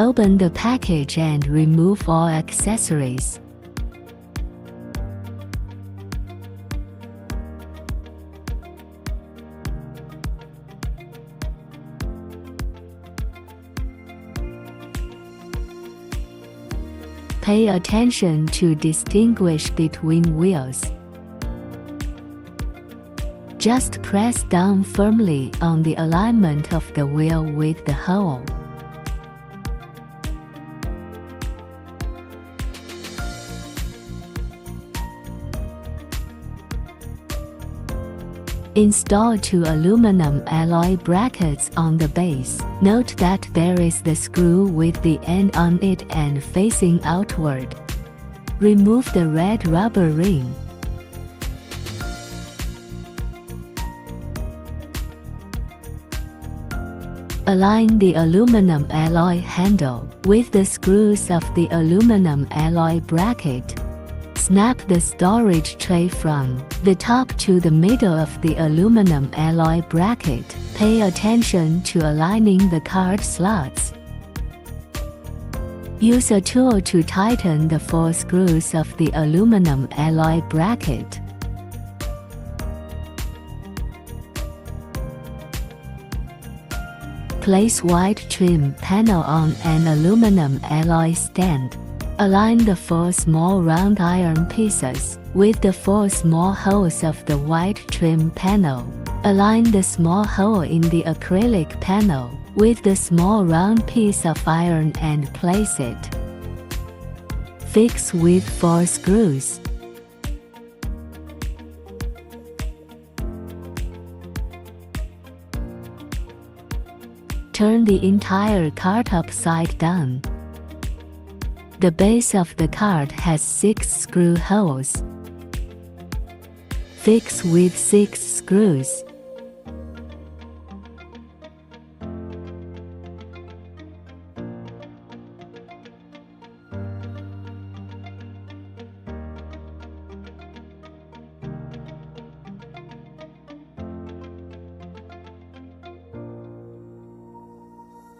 Open the package and remove all accessories. Pay attention to distinguish between wheels. Just press down firmly on the alignment of the wheel with the hole. Install 2 aluminum alloy brackets on the base. Note that there is the screw with the end on it and facing outward. Remove the red rubber ring. Align the aluminum alloy handle with the screws of the aluminum alloy bracket. Snap the storage tray from the top to the middle of the aluminum alloy bracket. Pay attention to aligning the card slots. Use a tool to tighten the 4 screws of the aluminum alloy bracket. Place white trim panel on an aluminum alloy stand. Align the 4 small round iron pieces with the 4 small holes of the white trim panel. Align the small hole in the acrylic panel with the small round piece of iron and place it. Fix with 4 screws. Turn the entire cart upside down. The base of the cart has 6 screw holes. Fix with 6 screws.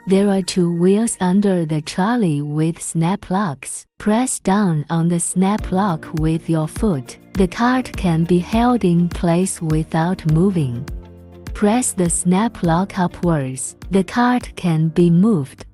There are 2 wheels under the trolley with snap locks. Press down on the snap lock with your foot. The cart can be held in place without moving. Press the snap lock upwards. The cart can be moved.